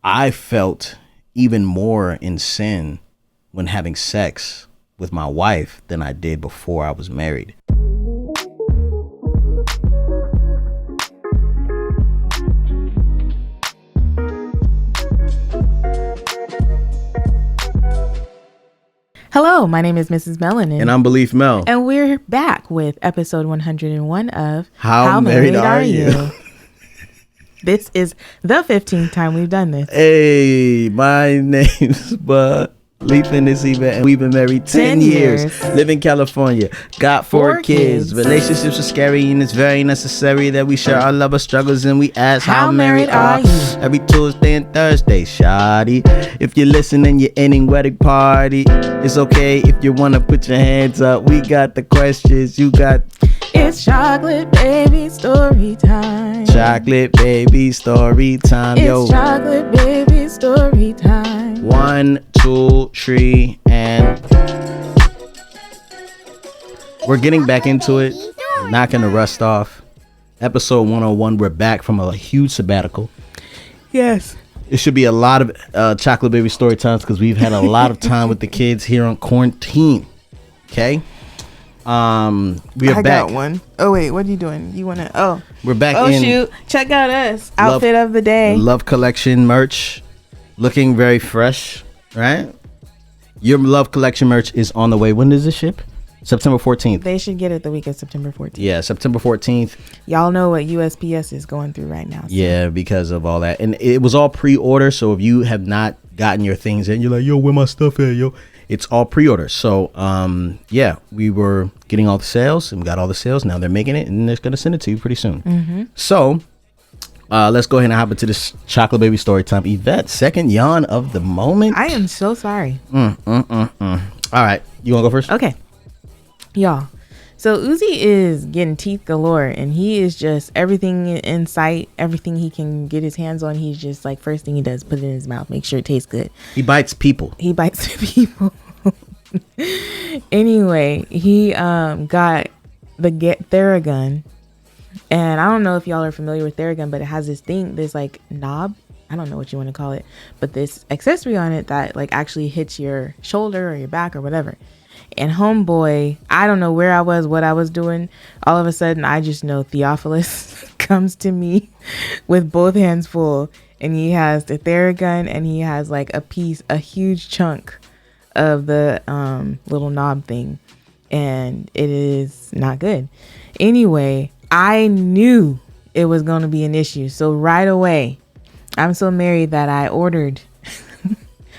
I felt even more in sin when having sex with my wife than I did before I was married. Hello, my name is Mrs. Melanin. And I'm Beleaf Mel. And we're back with episode 101 of How Married Are You? This is the 15th time we've done this. Hey, my name's Beleaf and this Yvette, and we've been married 10 years. Live in California. Got four kids. Relationships are scary and it's very necessary that we share our love or struggles and we ask how married are you? Every Tuesday and Thursday, shoddy. If you're listening, you're ending wedding party. It's okay if you want to put your hands up. We got the questions. You got... It's chocolate baby story time. Chocolate baby story time. It's chocolate baby story time. 1, 2, 3, and we're getting back into it. Not gonna rust off. Episode 101. We're back from a huge sabbatical. Yes. It should be a lot of chocolate baby story times because we've had a lot of time with the kids here on quarantine. Okay. We are I back. got one. Oh wait, what are you doing? You wanna? Oh, we're back. Oh in shoot! Check out us outfit of the day. Love Collection merch, looking very fresh, right? Your Love Collection merch is on the way. When does it ship? September 14th. They should get it the week of September 14th. Yeah, September 14th. Y'all know what USPS is going through right now. So. Yeah, because of all that, and it was all pre-order. So if you have not gotten your things in, you're like, yo, where my stuff at, yo? It's all pre-order. So, yeah, we were getting all the sales and we got all the sales. Now they're making it and they're going to send it to you pretty soon. Mm-hmm. So, let's go ahead and hop into this chocolate baby story time. Yvette, second yawn of the moment. I am so sorry. All right. You want to go first? Okay. Y'all. So Uzi is getting teeth galore and he is just everything in sight, everything he can get his hands on. He's just like, first thing he does, put it in his mouth, make sure it tastes good. He bites people. Anyway, he got the Theragun. And I don't know if y'all are familiar with Theragun, but it has this thing, this like knob. I don't know what you want to call it, but this accessory on it that like actually hits your shoulder or your back or whatever. And homeboy, I don't know where I was, what I was doing. All of a sudden, I just know Theophilus comes to me with both hands full. And he has the Theragun and he has like a huge chunk of the little knob thing. And it is not good. Anyway, I knew it was going to be an issue. So right away, I'm so married that I ordered.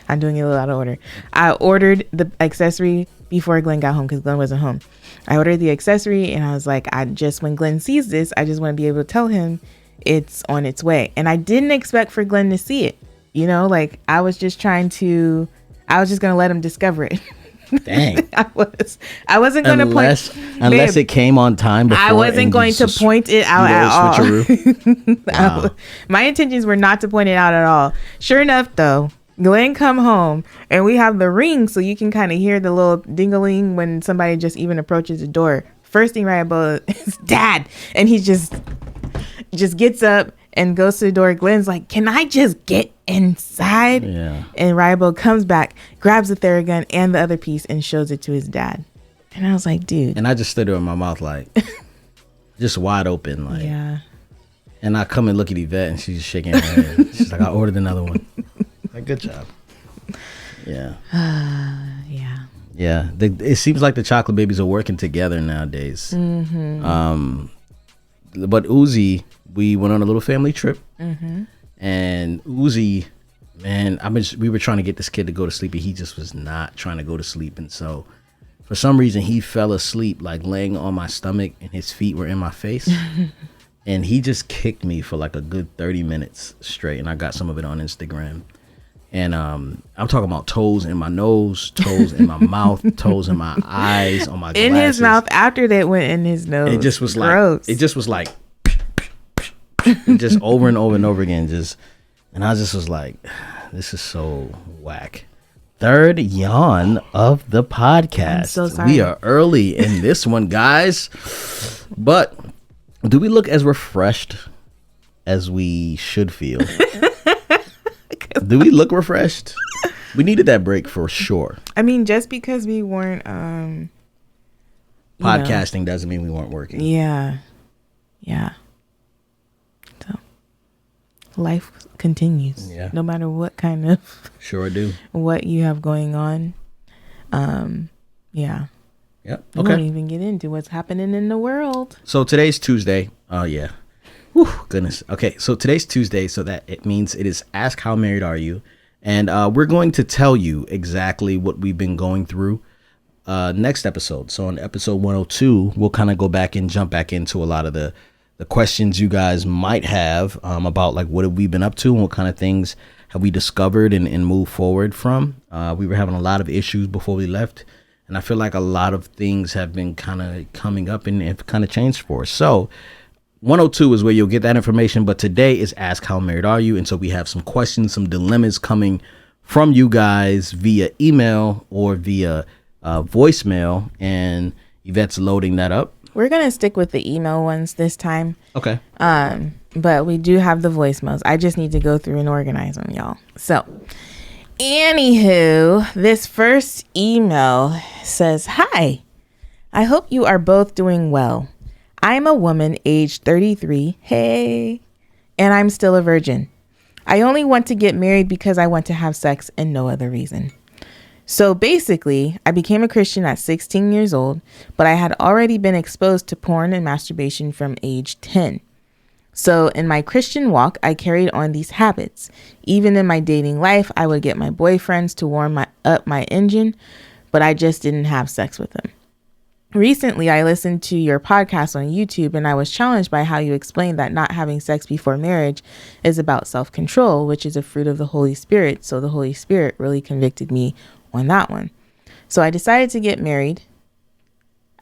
I'm doing it a little out of order. I ordered the accessory before Glen got home because Glen wasn't home. I ordered the accessory and I was like, when Glen sees this, I just want to be able to tell him it's on its way. And I didn't expect for Glen to see it. You know, like I was just going to let him discover it. Dang. I wasn't going to point. Unless it came on time before. I wasn't going to point it out at all. Wow. My intentions were not to point it out at all. Sure enough, though. Glen come home and we have the ring so you can kind of hear the little ding-a-ling when somebody just even approaches the door. First thing right above is Dad. And he just gets up and goes to the door. Glen's like, can I just get inside? Yeah. And Rybo comes back, grabs the Theragun and the other piece and shows it to his dad. And I was like, dude. And I just stood there with my mouth like, just wide open. Like, yeah. And I come and look at Yvette and she's just shaking her head. She's like, I ordered another one. Like, good job. Yeah. Yeah. It seems like the chocolate babies are working together nowadays. Mm-hmm. But Uzi, we went on a little family trip. Mm-hmm. And Uzi, man, we were trying to get this kid to go to sleep and he just was not trying to go to sleep. And so for some reason he fell asleep like laying on my stomach and his feet were in my face. And he just kicked me for like a good 30 minutes straight. And I got some of it on Instagram. And I'm talking about toes in my nose, toes in my mouth, toes in my eyes, on my glasses. In his mouth after that went in his nose. It just was gross. like just over and over and over again. And I just was like, this is so whack. Third yawn of the podcast. I'm so sorry. We are early in this one, guys. But do we look as refreshed as we should feel? Do we look refreshed? We needed that break for sure. I mean, just because we weren't podcasting doesn't mean we weren't working. Yeah. So life continues. Yeah. No matter what kind of Sure do. what you have going on. Yeah. Yep. We Okay. won't even get into what's happening in the world. So today's Tuesday. Oh yeah. Whew, goodness. Okay. So today's Tuesday, so that it means it is Ask How Married Are You? And we're going to tell you exactly what we've been going through next episode. So on episode 102, we'll kind of go back and jump back into a lot of the questions you guys might have about like what have we been up to and what kind of things have we discovered and moved forward from. We were having a lot of issues before we left. And I feel like a lot of things have been kind of coming up and have kind of changed for us. So 102 is where you'll get that information. But today is Ask How Married Are You? And so we have some questions, some dilemmas coming from you guys via email or via voicemail. And Yvette's loading that up. We're going to stick with the email ones this time. Okay. But we do have the voicemails. I just need to go through and organize them, y'all. So, anywho, this first email says, "Hi, I hope you are both doing well. I'm a woman aged 33. Hey. And I'm still a virgin. I only want to get married because I want to have sex and no other reason. So basically, I became a Christian at 16 years old, but I had already been exposed to porn and masturbation from age 10. So in my Christian walk, I carried on these habits. Even in my dating life, I would get my boyfriends to warm up my engine, but I just didn't have sex with them. Recently, I listened to your podcast on YouTube and I was challenged by how you explained that not having sex before marriage is about self-control, which is a fruit of the Holy Spirit. So the Holy Spirit really convicted me on that one. So I decided to get married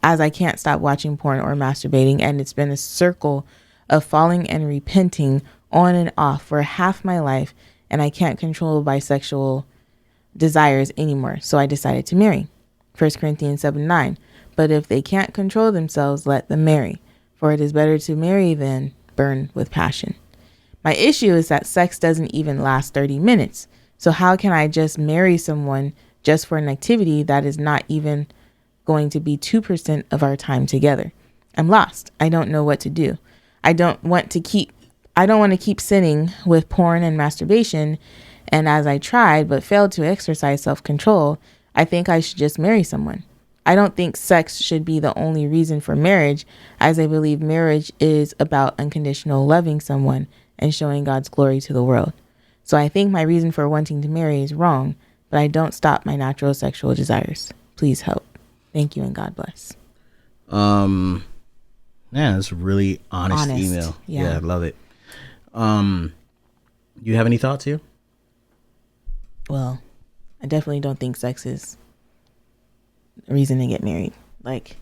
as I can't stop watching porn or masturbating. And it's been a circle of falling and repenting on and off for half my life. And I can't control bisexual desires anymore. So I decided to marry. 1 Corinthians 7:9. But if they can't control themselves, let them marry. For it is better to marry than burn with passion. My issue is that sex doesn't even last 30 minutes. So how can I just marry someone just for an activity that is not even going to be 2% of our time together? I'm lost. I don't know what to do. I don't want to keep sinning with porn and masturbation. And as I tried but failed to exercise self-control, I think I should just marry someone. I don't think sex should be the only reason for marriage, as I believe marriage is about unconditional loving someone and showing God's glory to the world. So I think my reason for wanting to marry is wrong, but I don't stop my natural sexual desires. Please help. Thank you and God bless." Yeah, that's a really honest email. Yeah, I love it. You have any thoughts here? Well, I definitely don't think sex is a reason to get married. Like,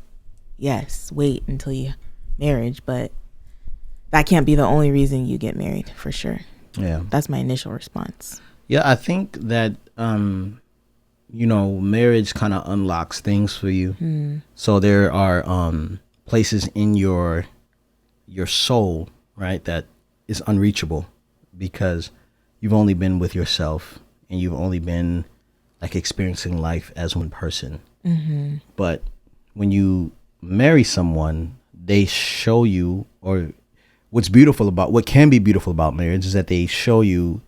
yes, wait until you marriage, but that can't be the only reason you get married, for sure. Yeah. That's my initial response. Yeah, I think that marriage kind of unlocks things for you. So there are places in your soul, right, that is unreachable because you've only been with yourself and you've only been like experiencing life as one person. But when you marry someone, they show you, or what can be beautiful about marriage is that they show you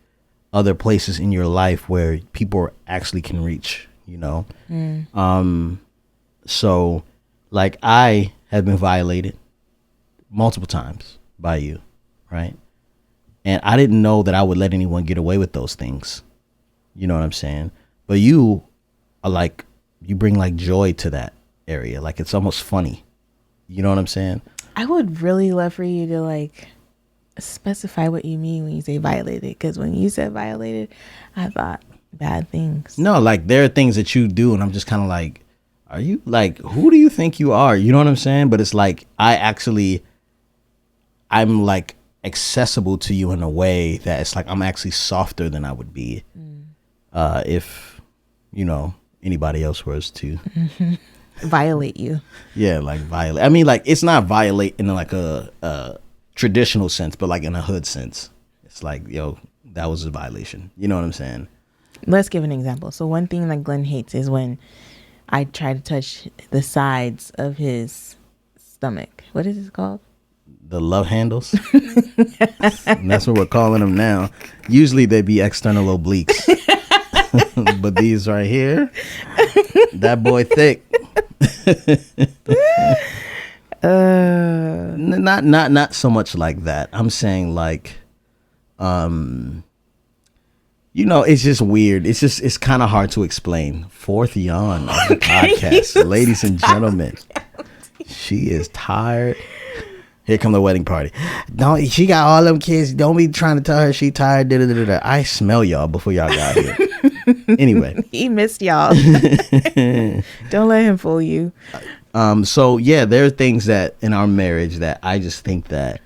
other places in your life where people actually can reach, So like I have been violated multiple times by you, right? And I didn't know that I would let anyone get away with those things. You know what I'm saying? But you are like, you bring like joy to that area. Like it's almost funny. You know what I'm saying? I would really love for you to like specify what you mean when you say violated. Because when you said violated, I thought bad things. No, like there are things that you do and I'm just kind of like, are you like, who do you think you are? You know what I'm saying? But it's like, I'm like accessible to you in a way that it's like, I'm actually softer than I would be if, anybody else was to violate you. Yeah, like violate. I mean, like it's not violate in like a traditional sense, but like in a hood sense. It's like, yo, that was a violation. You know what I'm saying? Let's give an example. So one thing that Glenn hates is when I try to touch the sides of his stomach. What is it called? The love handles. And that's what we're calling them now. Usually they'd be external obliques. But these right here, that boy thick. Not so much like that. I'm saying like, it's just weird. It's kind of hard to explain. Fourth yawn of the podcast, ladies and gentlemen. She is tired. Here come the wedding party. She got all them kids. Don't be trying to tell her she tired. I smell y'all before y'all got here. Anyway, he missed y'all. Don't let him fool you. So yeah, there are things that in our marriage that I just think that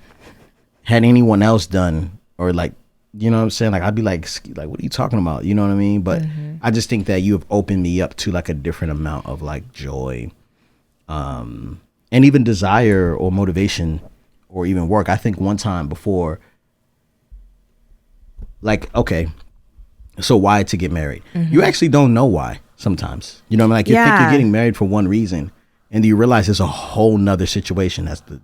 had anyone else done, or like, you know what I'm saying? Like, I'd be like, what are you talking about? You know what I mean? But I just think that you have opened me up to like a different amount of like joy, and even desire or motivation or even work. I think one time before, like, okay, so why to get married? You actually don't know why sometimes. You know what I mean? Like, you think you're getting married for one reason, and you realize there's a whole nother situation. That's the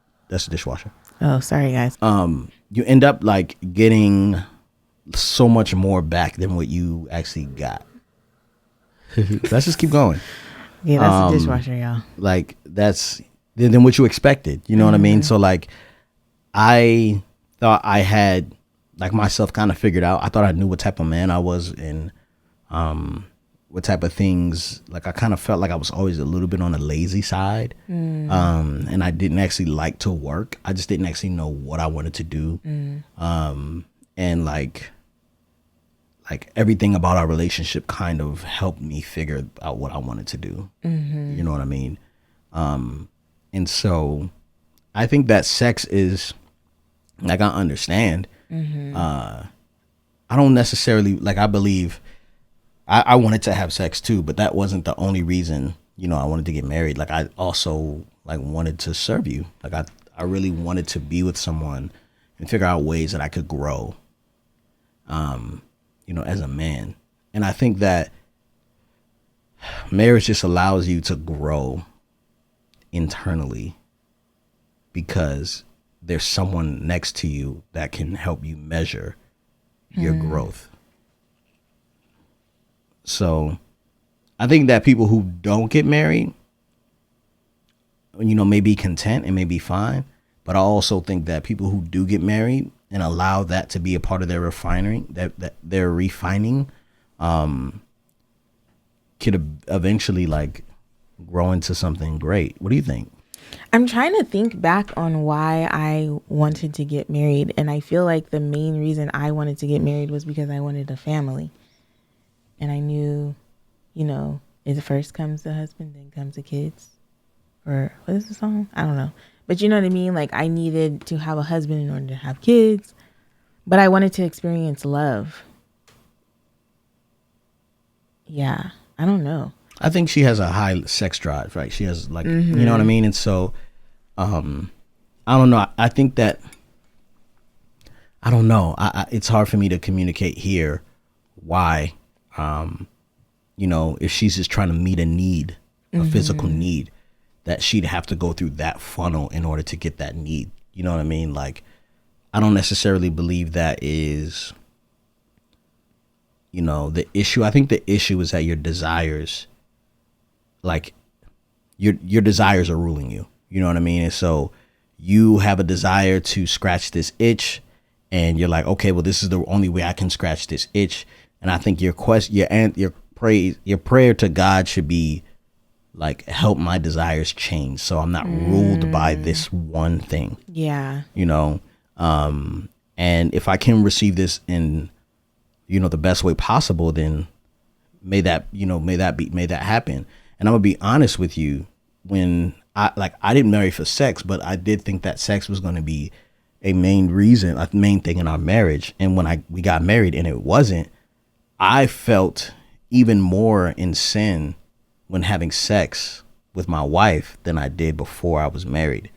dishwasher. Oh, sorry guys. You end up like getting so much more back than what you actually got. Let's just keep going. Yeah, that's the dishwasher, y'all. Like, that's than what you expected. You know what I mean? So like, I thought I had like myself kind of figured out. I thought I knew what type of man I was, and what type of things. Like, I kind of felt like I was always a little bit on the lazy side, and I didn't actually like to work. I just didn't actually know what I wanted to do, and like everything about our relationship kind of helped me figure out what I wanted to do. You know what I mean? And so I think that sex is like, I understand. I don't necessarily like, I believe I wanted to have sex too, but that wasn't the only reason, I wanted to get married. Like, I also like wanted to serve you. Like, I really wanted to be with someone and figure out ways that I could grow, as a man. And I think that marriage just allows you to grow internally because there's someone next to you that can help you measure your growth. So I think that people who don't get married, may be content and may be fine. But I also think that people who do get married and allow that to be a part of their refining, that their refining, could eventually like grow into something great. What do you think? I'm trying to think back on why I wanted to get married. And I feel like the main reason I wanted to get married was because I wanted a family. And I knew, it first comes the husband, then comes the kids. Or what is the song? I don't know. But you know what I mean? Like, I needed to have a husband in order to have kids. But I wanted to experience love. Yeah, I don't know. I think she has a high sex drive, right? She has like, you know what I mean? And so, I don't know. I think that, I don't know. It's hard for me to communicate here why, if she's just trying to meet a need, a physical need, that she'd have to go through that funnel in order to get that need. You know what I mean? Like, I don't necessarily believe that is, the issue. I think the issue is that your desires, like your desires are ruling you. You know what I mean? And so you have a desire to scratch this itch, and you're like, okay, well, this is the only way I can scratch this itch. And I think your prayer to God should be like, help my desires change so I'm not ruled by this one thing. Yeah. And if I can receive this in, the best way possible, then may that happen. And I'm gonna be honest with you, when I didn't marry for sex, but I did think that sex was going to be a main thing in our marriage. And when we got married and it wasn't, I felt even more in sin when having sex with my wife than I did before I was married,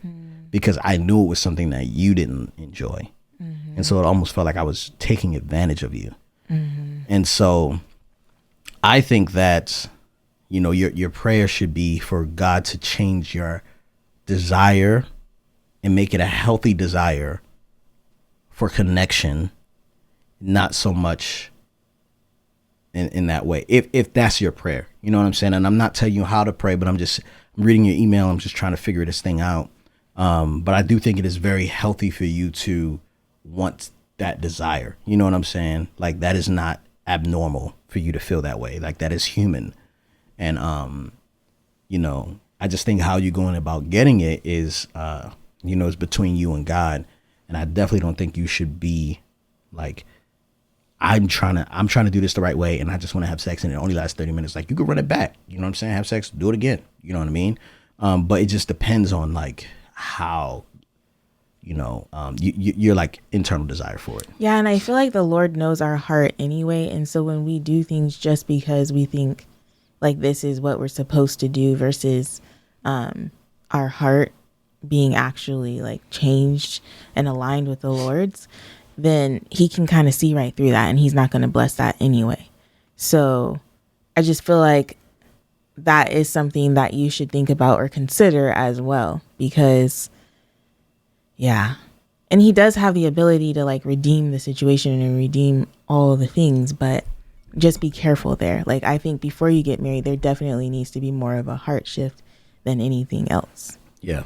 because I knew it was something that you didn't enjoy. And so it almost felt like I was taking advantage of you. And so I think that, you know, your prayer should be for God to change your desire and make it a healthy desire for connection, not so much in that way, if that's your prayer. You know what I'm saying? And I'm not telling you how to pray, but I'm reading your email. I'm just trying to figure this thing out. But I do think it is very healthy for you to want that desire. You know what I'm saying? Like, that is not abnormal for you to feel that way. Like, that is human. And, you know, I just think how you're going about getting it is, you know, it's between you and God. And I definitely don't think you should be like, I'm trying to do this the right way, and I just want to have sex, and it only lasts 30 minutes. Like, you could run it back. You know what I'm saying? Have sex, do it again. You know what I mean? But it just depends on like how, you know, you're like internal desire for it. Yeah, and I feel like the Lord knows our heart anyway, and so when we do things just because we think like this is what we're supposed to do versus our heart being actually like changed and aligned with the Lord's, then he can kind of see right through that, and he's not going to bless that anyway. So I just feel like that is something that you should think about or consider as well, because yeah. And he does have the ability to like redeem the situation and redeem all the things, but just be careful there. Like, I think before you get married, there definitely needs to be more of a heart shift than anything else. Yeah.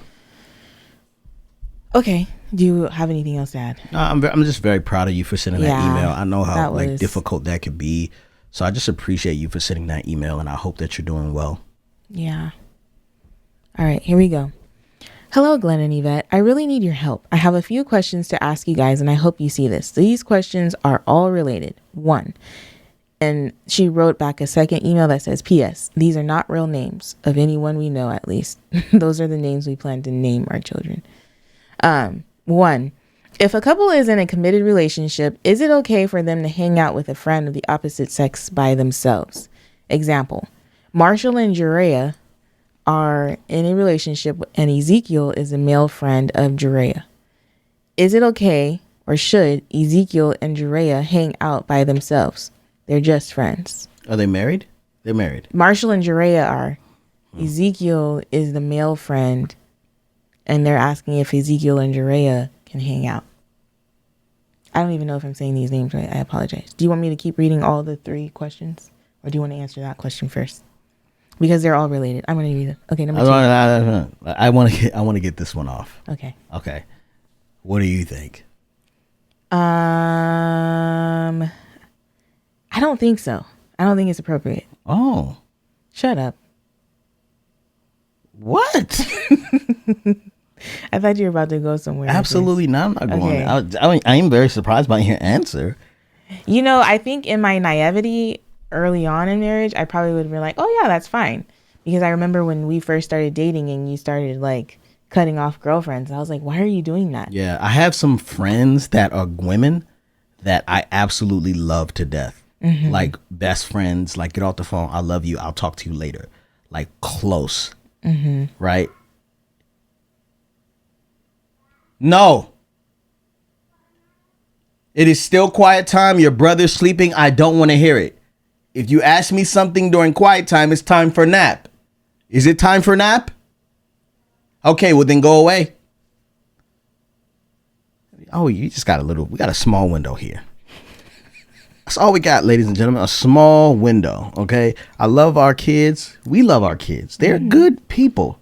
Okay. Do you have anything else to add? I'm just very proud of you for sending that email. I know how like difficult that could be. So I just appreciate you for sending that email, and I hope that you're doing well. Yeah. All right, here we go. Hello, Glen and Yvette. I really need your help. I have a few questions to ask you guys, and I hope you see this. These questions are all related. 1. And she wrote back a second email that says, P.S. These are not real names of anyone we know, at least. Those are the names we plan to name our children. 1. If a couple is in a committed relationship, is it okay for them to hang out with a friend of the opposite sex by themselves? Example, Marshall and Jerea are in a relationship and Ezekiel is a male friend of Jerea. Is it okay, or should Ezekiel and Jerea hang out by themselves? They're just friends. Are they married? They're married. Marshall and Jerea are. Ezekiel is the male friend, and they're asking if Ezekiel and Jerea can hang out. I don't even know if I'm saying these names right. I apologize. Do you want me to keep reading all the 3 questions, or do you want to answer that question first? Because they're all related. I'm going to read them. Okay, number 2. I want to get this one off. Okay. What do you think? I don't think so. I don't think it's appropriate. Oh. Shut up. What? I thought you were about to go somewhere. Absolutely not. I'm not going there. I am very surprised by your answer. You know, I think in my naivety early on in marriage, I probably would have been like, oh yeah, that's fine. Because I remember when we first started dating and you started like cutting off girlfriends. I was like, why are you doing that? Yeah, I have some friends that are women that I absolutely love to death. Mm-hmm. Like best friends, like get off the phone. I love you. I'll talk to you later. Like close. Mm-hmm. Right? No. It is still quiet time. Your brother's sleeping. I don't want to hear it. If you ask me something during quiet time, it's time for nap. Is it time for nap? Okay, well then go away. Oh, you just got we got a small window here. That's all we got, ladies and gentlemen, a small window, okay? I love our kids. We love our kids. They're good people.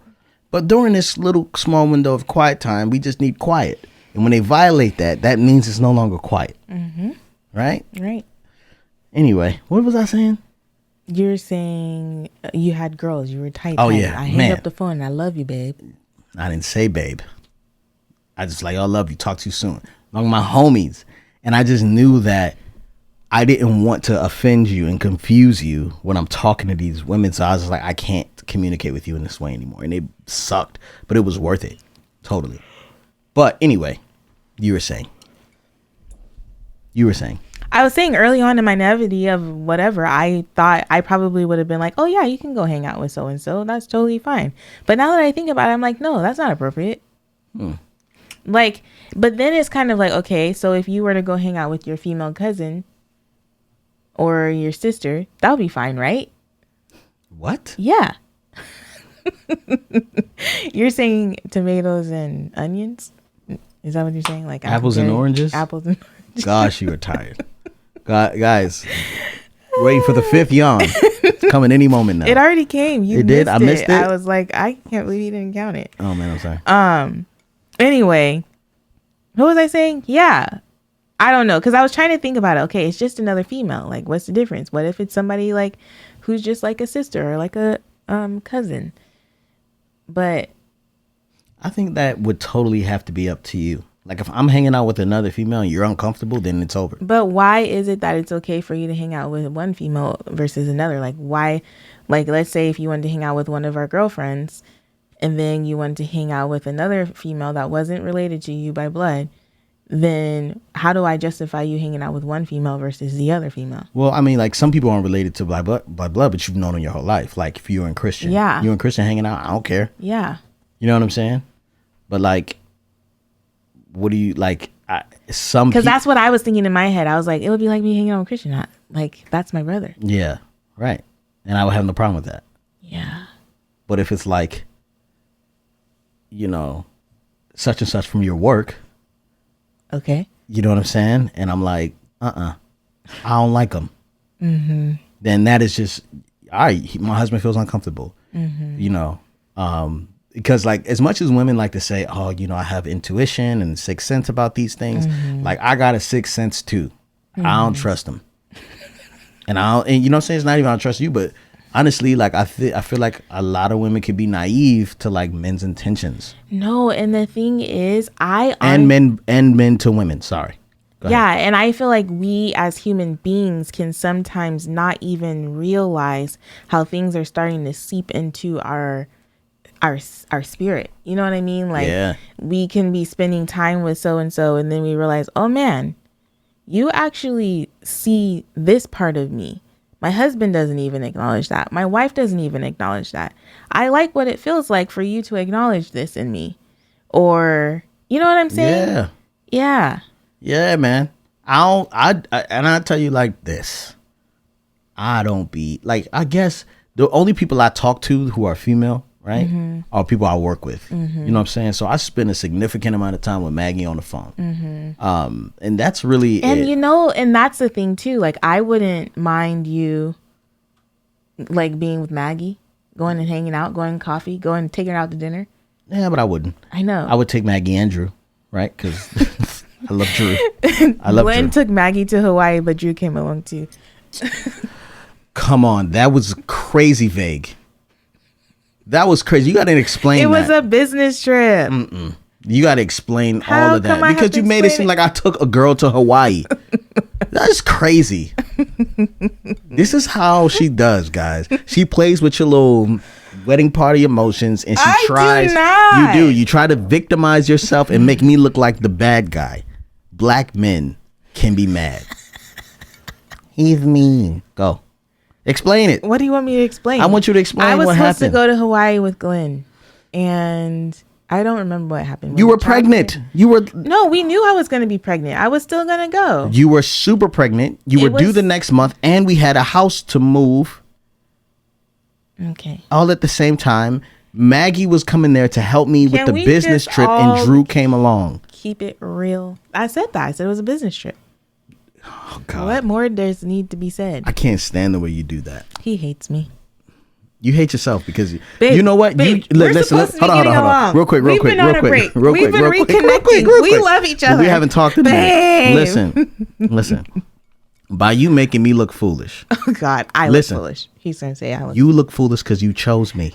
But during this little small window of quiet time, we just need quiet. And when they violate that, that means it's no longer quiet. Mm-hmm. Right? Right. Anyway, what was I saying? You were saying you had girls. You were tight. Oh, yeah. I hang up the phone and I love you, babe. I didn't say babe. I just like, I love you. Talk to you soon. Among my homies. And I just knew that I didn't want to offend you and confuse you when I'm talking to these women. So I was like, I can't communicate with you in this way anymore. And it sucked, but it was worth it. Totally. But anyway, you were saying. I was saying early on in my naivety of whatever, I thought I probably would have been like, oh yeah, you can go hang out with so-and-so. That's totally fine. But now that I think about it, I'm like, no, that's not appropriate. Like, but then it's kind of like, okay, so if you were to go hang out with your female cousin or your sister, that would be fine, right? What? Yeah. You're saying tomatoes and onions? Is that what you're saying? Like apples and oranges? Apples and oranges. Gosh, you were tired. Guys, waiting for the fifth yawn. It's coming any moment now. It already came. You it did? I missed it? I was like, I can't believe you didn't count it. Oh, man, I'm sorry. Anyway, what was I saying? Yeah. I don't know. Because I was trying to think about it. Okay, it's just another female. Like, what's the difference? What if it's somebody like who's just like a sister or like a cousin? But I think that would totally have to be up to you. Like, if I'm hanging out with another female and you're uncomfortable, then it's over. But why is it that it's okay for you to hang out with one female versus another? Like, why? Like, let's say if you wanted to hang out with one of our girlfriends and then you wanted to hang out with another female that wasn't related to you by blood, then how do I justify you hanging out with one female versus the other female? Well, I mean, like, some people aren't related to by blood, but you've known them your whole life. Like, if you're in Christian. Yeah. You and Christian hanging out, I don't care. Yeah. You know what I'm saying? But, like, what do you, like, because that's what I was thinking in my head. I was like, it would be like me hanging out with Christian. Like, that's my brother. Yeah, right. And I would have no problem with that. Yeah. But if it's like, you know, such and such from your work. Okay. You know what I'm saying? And I'm like, I don't like them. Mm-hmm. Then that is just, all right, my husband feels uncomfortable. Mm-hmm. You know, because like as much as women like to say, oh, you know, I have intuition and sixth sense about these things. Mm-hmm. Like I got a sixth sense too. Mm-hmm. I don't trust them. And you know what I'm saying? It's not even I don't trust you, but honestly, like I feel like a lot of women could be naive to like men's intentions. No, and the thing is, men to women. Sorry. Yeah, and I feel like we as human beings can sometimes not even realize how things are starting to seep into our spirit. You know what I mean? Like we can be spending time with so and so, and then we realize, oh man, you actually see this part of me. My husband doesn't even acknowledge that. My wife doesn't even acknowledge that. I like what it feels like for you to acknowledge this in me. Or, you know what I'm saying? Yeah. Yeah. Yeah, man. I tell you like this. I don't be like, I guess the only people I talk to who are female, right, mm-hmm. are people I work with. Mm-hmm. You know what I'm saying? So I spend a significant amount of time with Maggie on the phone. Mm-hmm. And that's really it. You know, and that's the thing too. Like I wouldn't mind you like being with Maggie, going and hanging out, going coffee, going taking her out to dinner. Yeah, but I wouldn't. I know. I would take Maggie and Drew, right? Because I love Drew. I love Glen Drew. took Maggie to Hawaii, but Drew came along too. Come on, that was crazy vague. That was crazy. You got to explain that. It was a business trip. You got to explain all of that. Because you made it seem like I took a girl to Hawaii. That's crazy. This is how she does, guys. She plays with your little wedding party emotions and she tries. You do. You try to victimize yourself and make me look like the bad guy. Black men can be mad. He's mean. Go. Explain it. What do you want me to explain? I want you to explain what happened. I was supposed to go to Hawaii with Glen, and I don't remember what happened. You were pregnant. No, we knew I was going to be pregnant. I was still going to go. You were super pregnant. You were due the next month, and we had a house to move. Okay. All at the same time. Maggie was coming there to help me with the business trip, and Drew came along. Keep it real. I said that. I said it was a business trip. Oh, God. What more does need to be said? I can't stand the way you do that. He hates me. You hate yourself because babe, you know what? Babe, listen. Hold on. Real quick. We've been reconnecting. We love each other. We haven't talked in a minute. Listen. By you making me look foolish. Oh God, I look foolish. He's gonna say I look. You look foolish because you chose me.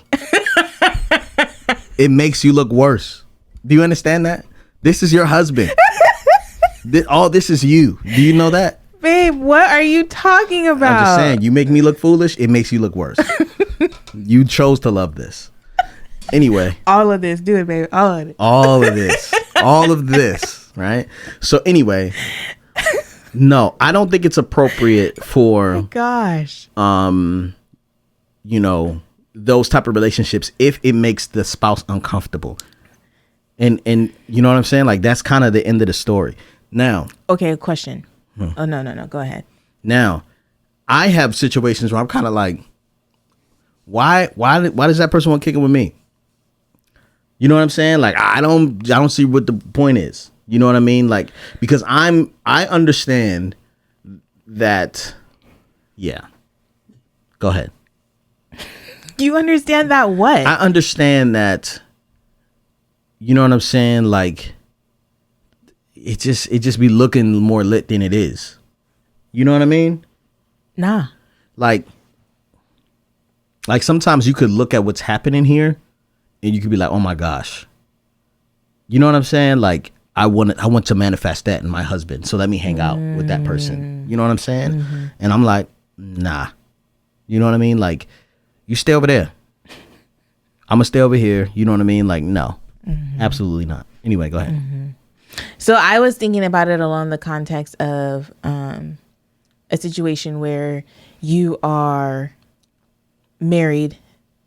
It makes you look worse. Do you understand that? This is your husband. All this is you. Do you know that? Babe, what are you talking about? I'm just saying, you make me look foolish, it makes you look worse. You chose to love this. Anyway. All of this. Do it, babe. All of it. All of this. All of this. Right? So anyway, no, I don't think it's appropriate for oh my gosh. You know, those type of relationships if it makes the spouse uncomfortable. And you know what I'm saying? Like, that's kind of the end of the story. Now. Okay, a question. Oh, no. Go ahead. Now, I have situations where I'm kind of like, why does that person want to kick it with me? You know what I'm saying? Like, I don't see what the point is. You know what I mean? Like, because I understand that. Yeah. Go ahead. You understand that what? I understand that. You know what I'm saying? Like, it just be looking more lit than it is. You know what I mean? Nah. Like sometimes you could look at what's happening here and you could be like, oh my gosh. You know what I'm saying? Like, I want to manifest that in my husband. So let me hang out with that person. You know what I'm saying? Mm-hmm. And I'm like, nah. You know what I mean? Like, you stay over there. I'm going to stay over here. You know what I mean? Like, no, absolutely not. Anyway, go ahead. Mm-hmm. So I was thinking about it along the context of a situation where you are married,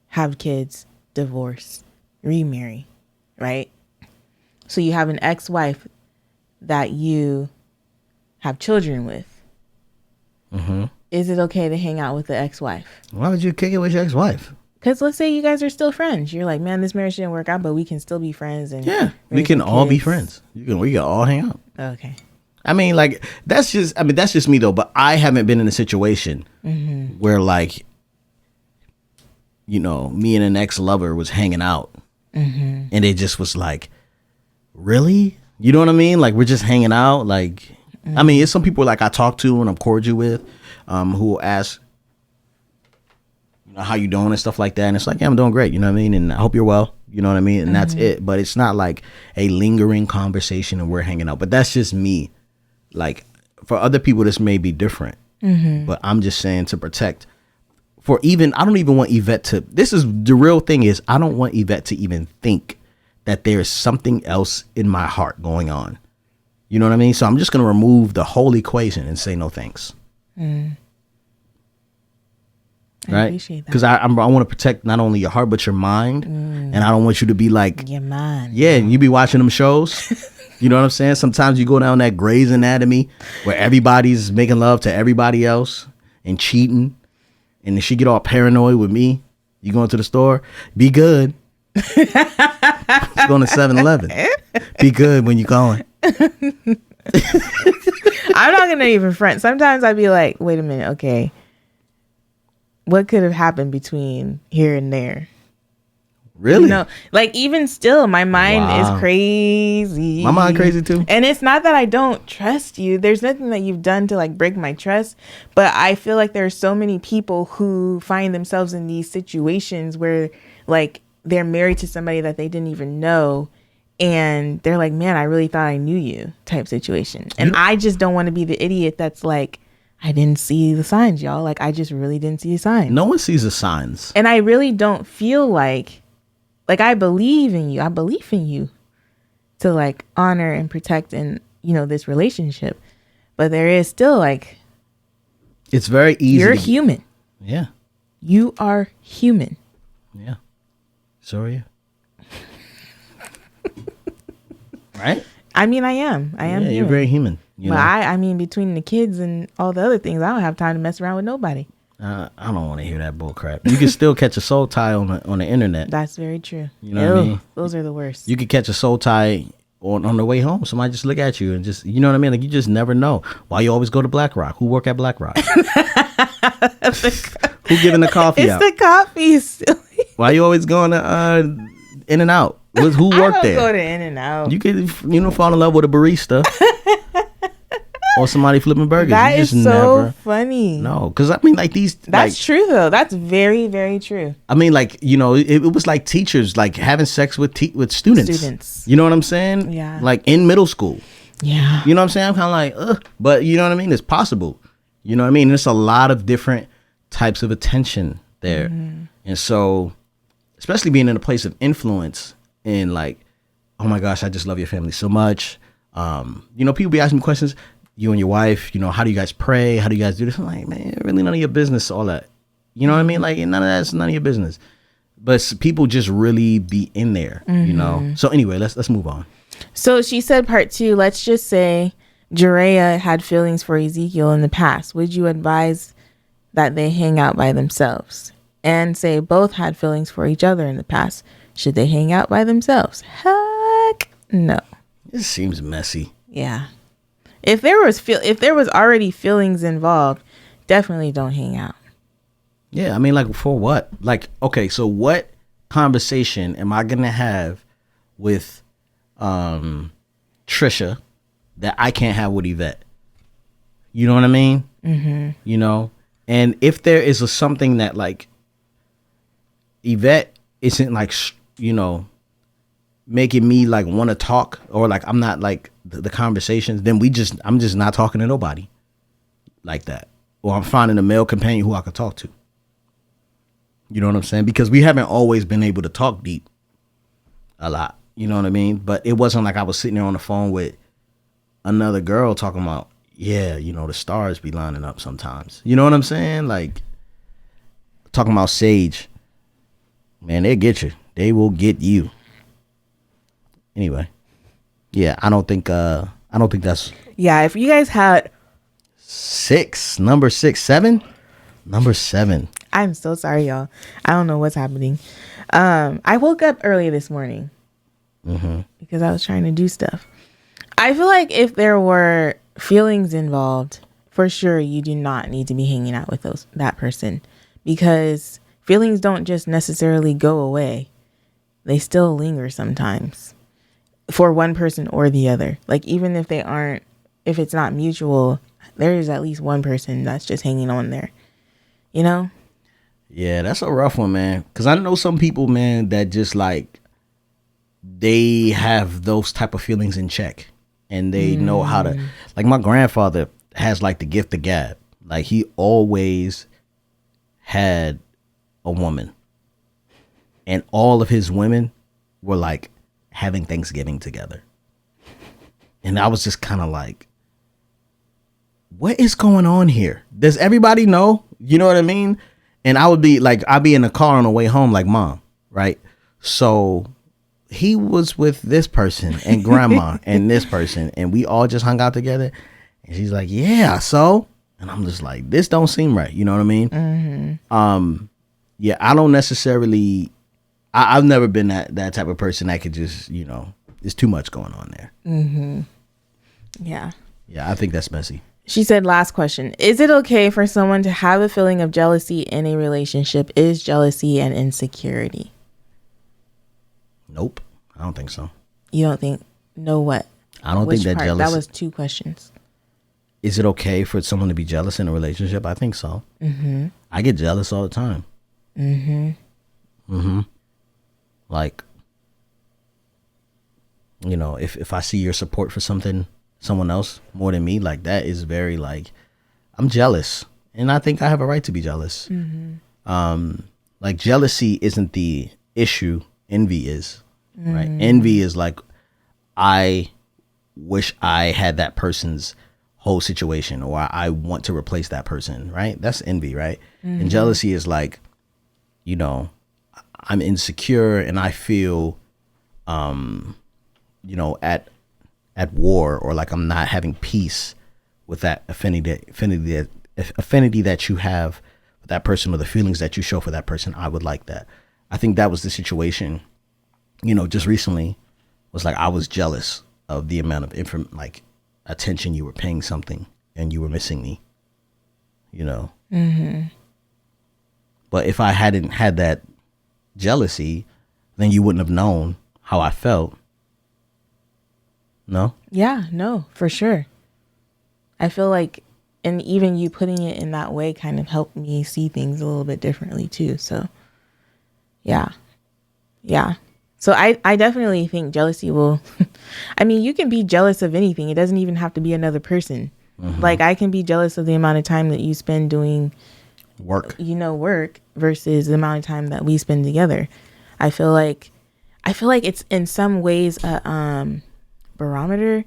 have kids, divorce, remarry, right? So you have an ex-wife that you have children with. Mm-hmm. Is it okay to hang out with the ex-wife? Why would you kick it with your ex-wife? Because let's say you guys are still friends. You're like, man, this marriage didn't work out, but we can still be friends. And yeah, we can all be friends. We can all hang out. Okay. I mean, like, that's just me though. But I haven't been in a situation where, like, you know, me and an ex-lover was hanging out and it just was like, really? You know what I mean? Like, we're just hanging out. Like, I mean, it's some people like I talk to and I'm cordial with, who will ask, you know, how you doing and stuff like that. And it's like, yeah, I'm doing great. You know what I mean? And I hope you're well. You know what I mean? And that's it. But it's not like a lingering conversation and we're hanging out. But that's just me. Like, for other people, this may be different. But I'm just saying, to protect. I don't even want Yvette to. This is the real thing is, I don't want Yvette to even think that there's something else in my heart going on. You know what I mean? So I'm just going to remove the whole equation and say no thanks. I right? appreciate that. Because I want to protect not only your heart, but your mind. And I don't want you to be like, your mind. Yeah, and you be watching them shows. You know what I'm saying? Sometimes you go down that Grey's Anatomy where everybody's making love to everybody else and cheating. And then she get all paranoid with me. You going to the store? Be good. Going to 7-Eleven. Be good when you're going. I'm not going to even front. Sometimes I'd be like, wait a minute. Okay. What could have happened between here and there? Really? No, like, even still, my mind is crazy. My mind crazy too. And it's not that I don't trust you. There's nothing that you've done to like break my trust. But I feel like there are so many people who find themselves in these situations where like they're married to somebody that they didn't even know. And they're like, man, I really thought I knew you type situation. And I just don't want to be the idiot that's like, I didn't see the signs, y'all. Like, I just really didn't see the signs. No one sees the signs. And I really don't feel like I believe in you. I believe in you to like honor and protect and, you know, this relationship. But there is still like, it's very easy. You're human. Yeah. You are human. Yeah. So are you. Right? I mean, I am. I am. Yeah, human. you're very human. But I mean, between the kids and all the other things, I don't have time to mess around with nobody. I don't want to hear that bull crap. You can still catch a soul tie on the internet. That's very true. You know what I mean? Those are the worst. You could catch a soul tie on the way home. Somebody just look at you and just, you know what I mean? Like, you just never know. Why you always go to Black Rock? Who work at Black Rock? Who giving the coffee out? It's the coffee, silly. Why you always going to In-N-Out? Who worked there? I don't go to In-N-Out. You could, fall in love with a barista. Or somebody flipping burgers. That is so funny. No, because I mean, like, these. That's true, though. That's very, very true. I mean, like, it was like teachers, like, having sex with students. You know what I'm saying? Yeah. Like, in middle school. Yeah. You know what I'm saying? I'm kind of like, ugh. But you know what I mean? It's possible. You know what I mean? There's a lot of different types of attention there. And so, especially being in a place of influence and like, oh my gosh, I just love your family so much. People be asking me questions. You and your wife, how do you guys pray? How do you guys do this? I'm like, man, really none of your business, all that. You know what I mean? Like, none of that's none of your business. but people just really be in there, you know. So anyway, let's move on. So she said part 2, let's just say Jereah had feelings for Ezekiel in the past. Would you advise that they hang out by themselves? And say both had feelings for each other in the past. Should they hang out by themselves? Heck no. This seems messy. Yeah. If there was already feelings involved, definitely don't hang out. Yeah, I mean, like, for what? Like, okay, so what conversation am I gonna have with Trisha that I can't have with Yvette? You know what I mean? Mm-hmm. You know, and if there is something that like Yvette isn't like, you know, making me like want to talk, or like I'm not like the conversations, then I'm just not talking to nobody like that, or I'm finding a male companion who I could talk to. You know what I'm saying? Because we haven't always been able to talk deep a lot. You know what I mean? But it wasn't like I was sitting there on the phone with another girl talking about, yeah, you know, the stars be lining up sometimes. You know what I'm saying? Like talking about Sage. Man, they get you. They will get you. Anyway. Yeah, I don't think that's. Yeah, if you guys had number 7. I'm so sorry, y'all. I don't know what's happening. I woke up early this morning because I was trying to do stuff. I feel like if there were feelings involved, for sure you do not need to be hanging out with that person, because feelings don't just necessarily go away. They still linger sometimes for one person or the other. Like even if if it's not mutual, there is at least one person that's just hanging on there, you know? Yeah, that's a rough one, man. Because I know some people, man, that just like, they have those type of feelings in check. And they know how to, like my grandfather has like the gift of gab. Like he always had a woman. And all of his women were like having Thanksgiving together. And I was just kind of like, what is going on here? Does everybody know? You know what I mean? And I would be like, I'd be in the car on the way home like, Mom, right? So he was with this person and grandma and this person, and we all just hung out together. And she's like, yeah, so? And I'm just like, this don't seem right. You know what I mean? Mm-hmm. Yeah, I don't necessarily, I've never been that type of person that could just, you know, there's too much going on there. Mm-hmm. Yeah. Yeah, I think that's messy. She said, last question. Is it okay for someone to have a feeling of jealousy in a relationship? Is jealousy an insecurity? Nope. I don't think so. You don't think? No what? I don't think that jealousy. That was 2 questions. Is it okay for someone to be jealous in a relationship? I think so. Mm-hmm. I get jealous all the time. Mm-hmm. Mm-hmm. Like, you know, if I see your support for someone else more than me, like that is very like, I'm jealous, and I think I have a right to be jealous. Mm-hmm. Like jealousy isn't the issue. Envy is, right? Envy is like, I wish I had that person's whole situation, or I want to replace that person, right? That's envy, right? Mm-hmm. And jealousy is like, you know, I'm insecure and I feel, you know, at war, or like I'm not having peace with that affinity that you have with that person, or the feelings that you show for that person. I would like that. I think that was the situation, you know, just recently, was like I was jealous of the amount of like attention you were paying something and you were missing me, you know. Mm-hmm. But if I hadn't had that jealousy, then you wouldn't have known how I felt. No? Yeah, no, for sure. I feel like, and even you putting it in that way kind of helped me see things a little bit differently too. So yeah. So I definitely think jealousy will, I mean, you can be jealous of anything. It doesn't even have to be another person. Mm-hmm. Like I can be jealous of the amount of time that you spend doing work versus the amount of time that we spend together. I feel like it's in some ways a barometer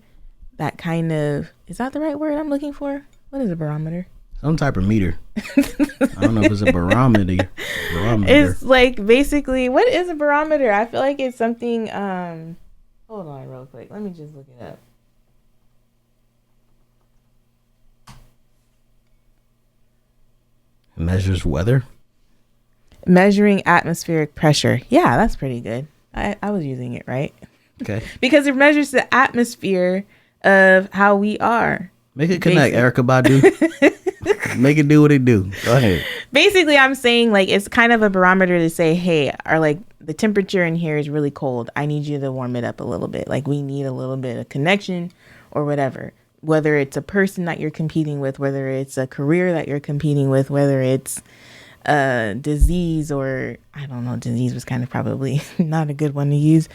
that kind of, is that the right word I'm looking for? What is a barometer? Some type of meter. I don't know if it's a barometer. It's like basically, what is a barometer? I feel like it's something. Hold on, real quick. Let me just look it up. Measures weather. Measuring atmospheric pressure. Yeah, that's pretty good. I was using it right. Okay. Because it measures the atmosphere of how we are. Make it connect, Erica Badu. Make it do what it do. Go ahead. Basically, I'm saying like it's kind of a barometer to say, hey, or like the temperature in here is really cold. I need you to warm it up a little bit. Like we need a little bit of connection or whatever. Whether it's a person that you're competing with, whether it's a career that you're competing with, whether it's a disease or I don't know, disease was kind of probably not a good one to use.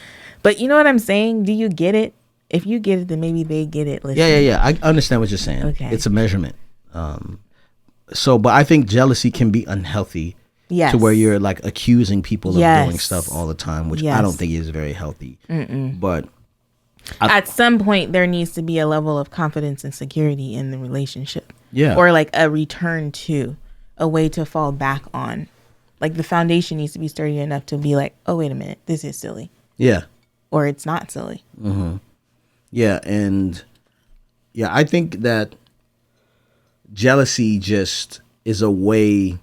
But you know what I'm saying? Do you get it? If you get it, then maybe they get it. Listen. Yeah. I understand what you're saying. Okay. It's a measurement. But I think jealousy can be unhealthy. Yes. To where you're like accusing people of Yes. doing stuff all the time, which Yes. I don't think is very healthy. But at some point, there needs to be a level of confidence and security in the relationship. Yeah. Or like a return to, a way to fall back on. Like the foundation needs to be sturdy enough to be like, oh, wait a minute, this is silly. Yeah. Or it's not silly. Mm-hmm. Yeah. And yeah, I think that jealousy just is a way,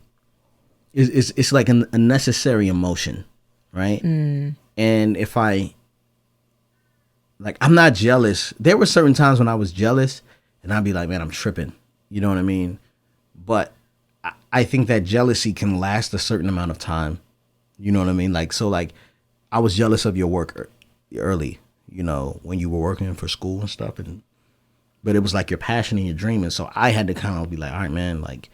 it's like a necessary emotion, right? And if I'm not jealous. There were certain times when I was jealous and I'd be like, man, I'm tripping. You know what I mean? But I think that jealousy can last a certain amount of time. You know what I mean? Like, so like I was jealous of your work early, you know, when you were working for school and stuff. But it was like your passion and your dream. And so I had to kind of be like, all right, man, like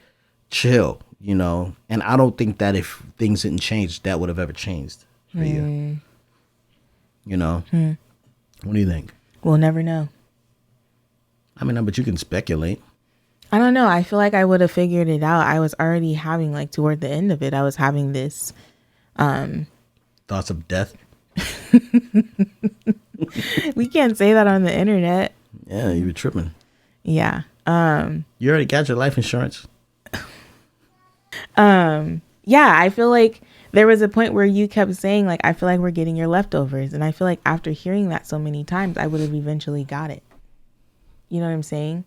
chill, you know? And I don't think that if things didn't change, that would have ever changed for you. You know? What do you think? We'll never know. I mean, but you can speculate. I don't know. I feel like I would have figured it out. I was already having like toward the end of it, I was having this Thoughts of death? We can't say that on the internet. Yeah, you were tripping. Yeah. You already got your life insurance. Yeah, I feel like there was a point where you kept saying like, I feel like we're getting your leftovers. And I feel like after hearing that so many times, I would have eventually got it. You know what I'm saying?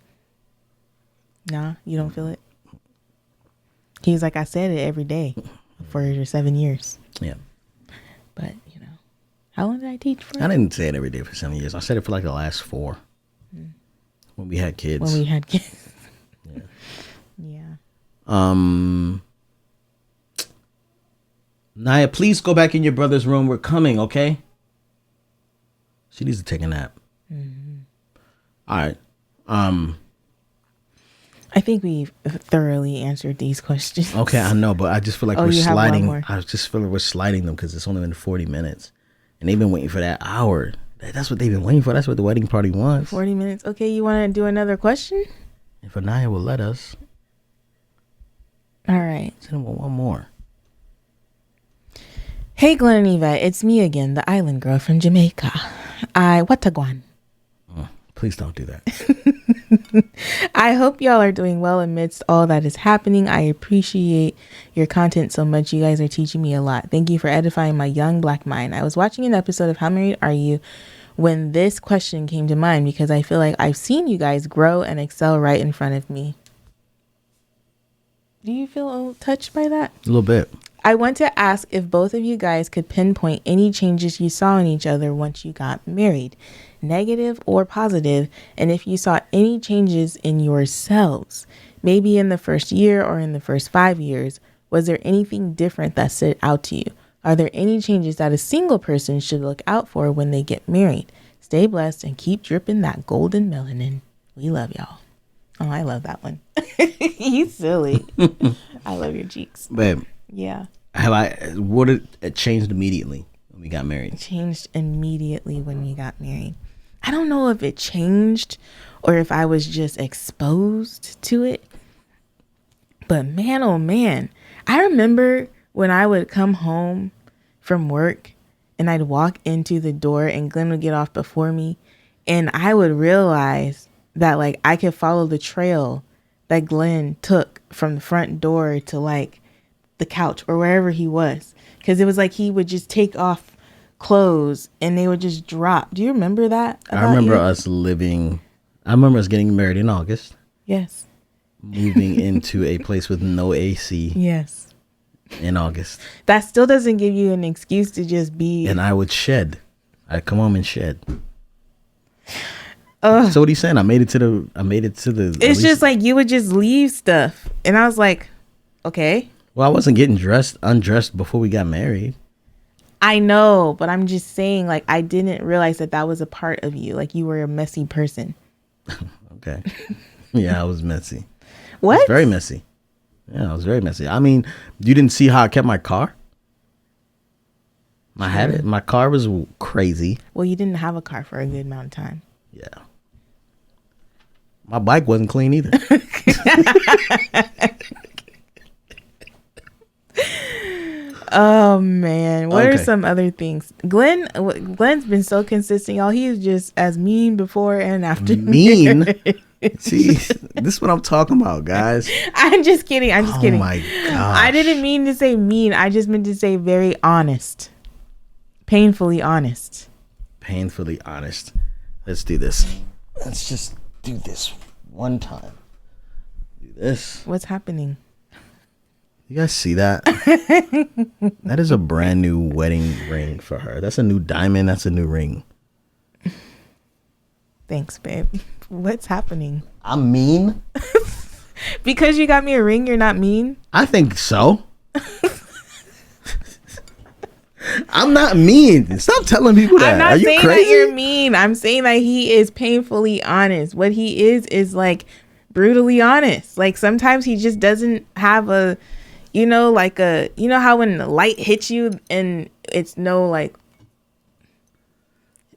Nah, you don't feel it? He's like, I said it every day for your 7 years. Yeah. But, you know, how long did I teach for? I didn't say it every day for 7 years. I said it for like the last 4. When we had kids. When we had kids. Yeah. Yeah. Naya, please go back in your brother's room. We're coming, okay? She needs to take a nap. All right. I think we've thoroughly answered these questions. Okay, I know, but I just feel like we're you have one sliding. more. I just feel like we're sliding them because it's only been 40 minutes. And they've been waiting for that hour. That's what they've been waiting for. That's what the wedding party wants. 40 minutes. Okay, you want to do another question? If Anaya will let us. All right. Send him one more. Hey, Glen and Yvette. It's me again, the island girl from Jamaica. Watagwan. Please don't do that. I hope y'all are doing well amidst all that is happening. I appreciate your content so much. You guys are teaching me a lot. Thank you for edifying my young black mind. I was watching an episode of How Married Are You when this question came to mind because I feel like I've seen you guys grow and excel right in front of me. Do you feel touched by that? A little bit. I want to ask if both of you guys could pinpoint any changes you saw in each other once you got married, negative or positive, and if you saw any changes in yourselves, maybe in the first year or in the first 5 years. Was there anything different that stood out to you? Are there any changes that a single person should look out for when they get married? Stay blessed and keep dripping that golden melanin. We love y'all. Oh, I love that one. He's silly. I love your cheeks. Babe. Yeah. What it changed immediately when we got married? It changed immediately when we got married. I don't know if it changed or if I was just exposed to it. But man, oh man. I remember when I would come home from work and I'd walk into the door and Glenn would get off before me. And I would realize that like I could follow the trail that Glen took from the front door to like the couch or wherever he was. Because it was like he would just take off clothes and they would just drop. Do you remember that? I remember us getting married in August. Yes. Moving into a place with no AC. Yes. In August. That still doesn't give you an excuse to just be. And I would shed. I'd come home and shed. So what are you saying? I made it to the. It's just like you would just leave stuff, and I was like, okay. Well, I wasn't getting undressed before we got married. I know, but I'm just saying, like, I didn't realize that was a part of you. Like, you were a messy person. Okay. Yeah, I was messy. What? I was very messy. Yeah, I was very messy. I mean, you didn't see how I kept my car? My car was crazy. Well, you didn't have a car for a good amount of time. Yeah. My bike wasn't clean either. Oh man, what are some other things? Glen's been so consistent, y'all. He is just as mean before and after. Mean? See, this is what I'm talking about, guys. I'm just kidding. Oh my gosh. I didn't mean to say mean. I just meant to say very honest. Painfully honest. Painfully honest. Let's do this. Let's just do this one time. Do this. What's happening? You guys see that? That is a brand new wedding ring for her. That's a new diamond. That's a new ring. Thanks, babe. What's happening? I'm mean? Because you got me a ring, you're not mean? I think so. I'm not mean. Stop telling people that. I'm not Are you saying crazy? that you're mean. I'm saying that he is painfully honest. What he is like brutally honest. Like sometimes he just doesn't have a, you know how when the light hits you and it's no like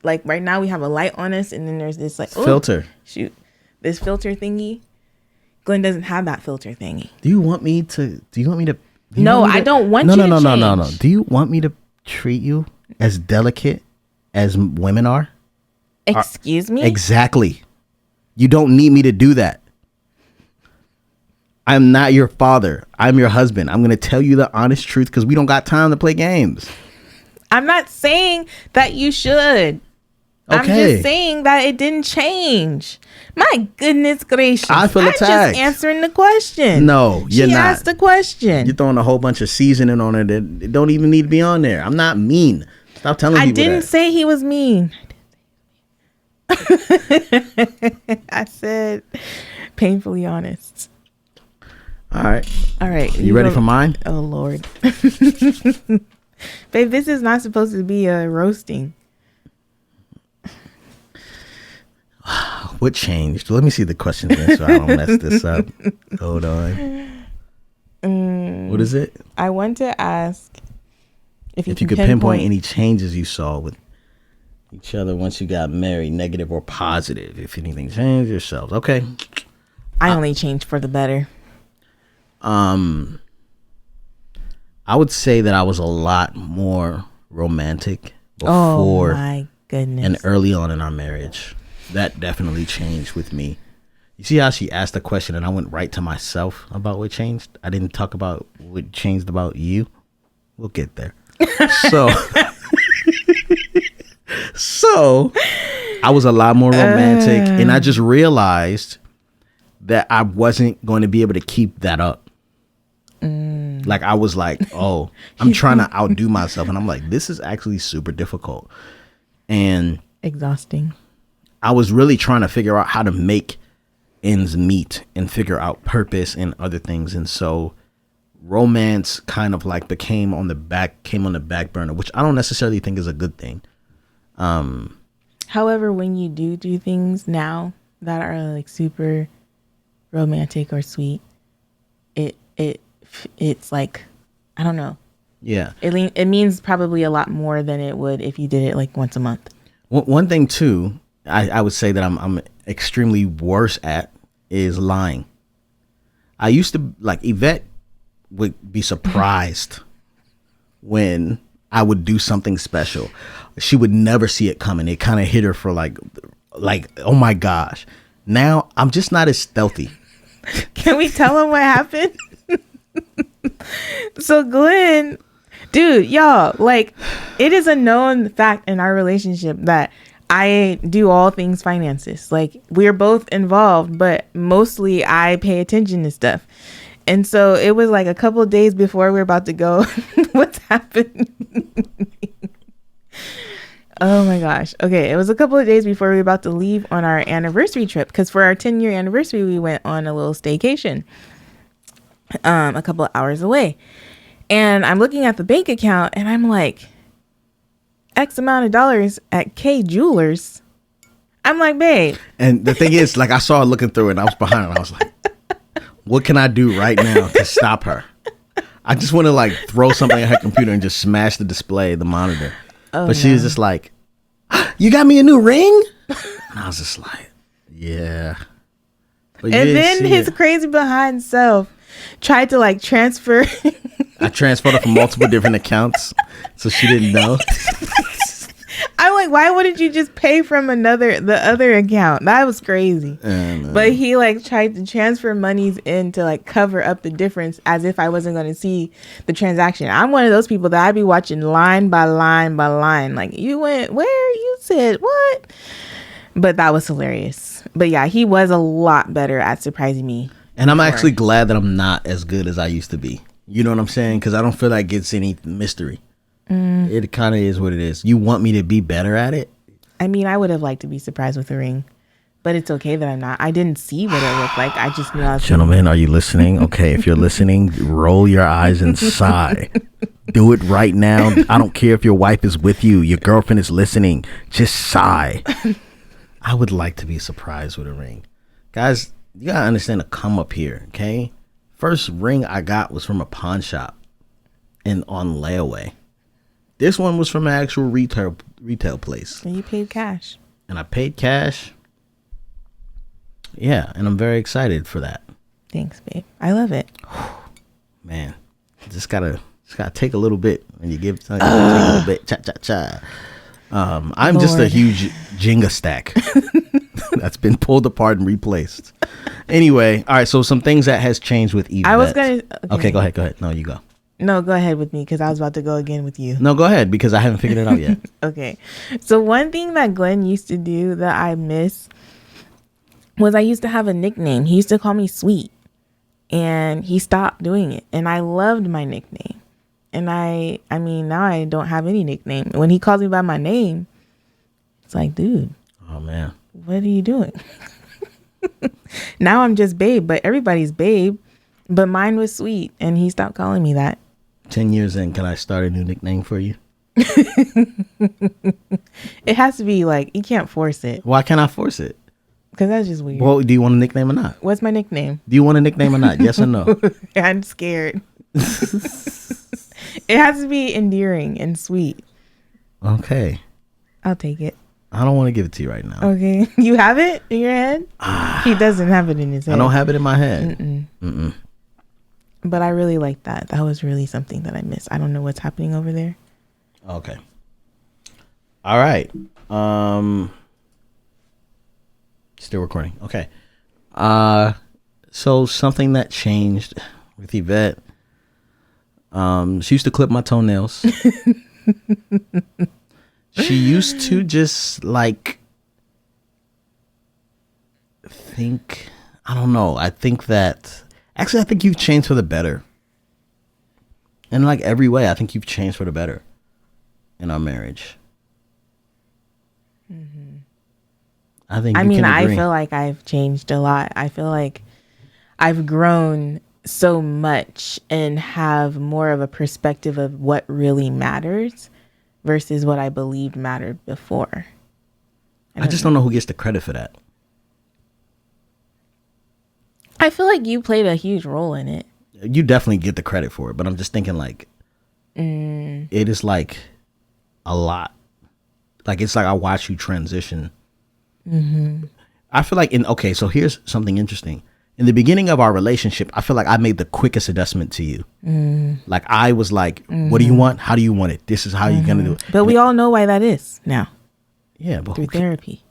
right now we have a light on us and then there's this like filter. Shoot, this filter thingy. Glen doesn't have that filter thingy. Do you want me to? No, I don't want you to change. No. Do you want me to treat you as delicate as women are? Excuse me? Exactly. You don't need me to do that. I'm not your father. I'm your husband. I'm going to tell you the honest truth because we don't got time to play games. I'm not saying that you should. Okay. I'm just saying that it didn't change. My goodness gracious. I feel attacked. I'm just answering the question. No, you're not. She asked the question. You're throwing a whole bunch of seasoning on it that don't even need to be on there. I'm not mean. Stop telling people that. I didn't say he was mean. I said painfully honest. All right. You ready for mine? Oh, Lord. Babe, this is not supposed to be a roasting. What changed? Let me see the question again so I don't mess this up. Hold on. What is it? I want to ask if you could pinpoint any changes you saw with each other once you got married, negative or positive. If anything changed yourselves. Okay. I only changed for the better. I would say that I was a lot more romantic before oh my goodness. and early on in our marriage. That definitely changed with me. You see how she asked the question and I went right to myself about what changed? I didn't talk about what changed about you. We'll get there. So I was a lot more romantic and I just realized that I wasn't going to be able to keep that up. Like I was like, oh, I'm trying to outdo myself. And I'm like, this is actually super difficult. And exhausting. I was really trying to figure out how to make ends meet and figure out purpose and other things. And so romance kind of like came on the back burner, which I don't necessarily think is a good thing. However, when you do things now that are like super romantic or sweet, it's like, I don't know. Yeah. It means probably a lot more than it would if you did it like once a month. One thing too, I would say that I'm extremely worse at is lying. I used to, like, Yvette would be surprised when I would do something special. She would never see it coming. It kind of hit her for like, oh my gosh. Now I'm just not as stealthy. Can we tell him what happened? So Glenn, dude, y'all, like, it is a known fact in our relationship that I do all things finances. Like, we're both involved, but mostly I pay attention to stuff. And so it was like a couple of days before we were about to go. What's happened? Oh my gosh. Okay. It was a couple of days before we were about to leave on our anniversary trip. Because for our 10-year anniversary, we went on a little staycation a couple of hours away. And I'm looking at the bank account and I'm like, X amount of dollars at K Jewelers. I'm like, babe. And the thing is, like, I saw her looking through it and I was behind her and I was like, what can I do right now to stop her? I just want to like throw something at her computer and just smash the display, the monitor. But she was just like, you got me a new ring? And I was just like, yeah. But and then his crazy behind self tried to like transfer. I transferred her from multiple different accounts, so she didn't know. I'm like, why wouldn't you just pay from the other account? That was crazy. But he like tried to transfer monies in to like cover up the difference as if I wasn't going to see the transaction. I'm one of those people that I'd be watching line by line by line. Like, you went where? You said what? But that was hilarious. But yeah, he was a lot better at surprising me. And I'm actually glad that I'm not as good as I used to be. You know what I'm saying? Because I don't feel like it's any mystery. It kind of is what it is. You want me to be better at it? I mean, I would have liked to be surprised with a ring, but it's okay that I'm not. I didn't see what it looked like. I just knew I was. Gentlemen, are you listening? Okay, if you're listening, roll your eyes and sigh. Do it right now. I don't care if your wife is with you, your girlfriend is listening. Just sigh. I would like to be surprised with a ring. Guys, you gotta understand the come up here, okay? First ring I got was from a pawn shop and on layaway. This one was from an actual retail place. And you paid cash. And I paid cash. Yeah, and I'm very excited for that. Thanks, babe. I love it. Man, just gotta take a little bit when you give something. Take a little bit. Cha cha cha. I'm just a huge Jenga stack that's been pulled apart and replaced. Anyway, all right. So some things that has changed with Yvette. I was gonna. Okay, go ahead. No, you go. No, go ahead with me because I was about to go again with you. No, go ahead because I haven't figured it out yet. Okay. So one thing that Glenn used to do that I miss was I used to have a nickname. He used to call me Sweet. And he stopped doing it. And I loved my nickname. And I mean, now I don't have any nickname. When he calls me by my name, it's like, dude. Oh, man. What are you doing? Now I'm just Babe, but everybody's Babe. But mine was Sweet. And he stopped calling me that. 10 years in, can I start a new nickname for you? It has to be like, you can't force it. Why can't I force it? Because that's just weird. Well, do you want a nickname or not? What's my nickname? Do you want a nickname or not? Yes or no? I'm scared. It has to be endearing and sweet. Okay. I'll take it. I don't want to give it to you right now. Okay. You have it in your head? He doesn't have it in his head. I don't have it in my head. Mm-mm. But I really like that. That was really something that I missed. I don't know what's happening over there. Okay. All right. Still recording. Okay. So something that changed with Yvette. She used to clip my toenails. She used to just like think, I don't know. I think you've changed for the better. In like every way, I think you've changed for the better in our marriage. Mm-hmm. I feel like I've changed a lot. I feel like I've grown so much and have more of a perspective of what really matters versus what I believed mattered before. I just don't know who gets the credit for that. I feel like you played a huge role in it. You definitely get the credit for it, but I'm just thinking like it is like a lot. Like it's like I watch you transition. Mm-hmm. I feel like so here's something interesting. In the beginning of our relationship, I feel like I made the quickest adjustment to you. Like I was like, what do you want? How do you want it? This is how you're going to do it. But we all know why that is now. Yeah. But through therapy.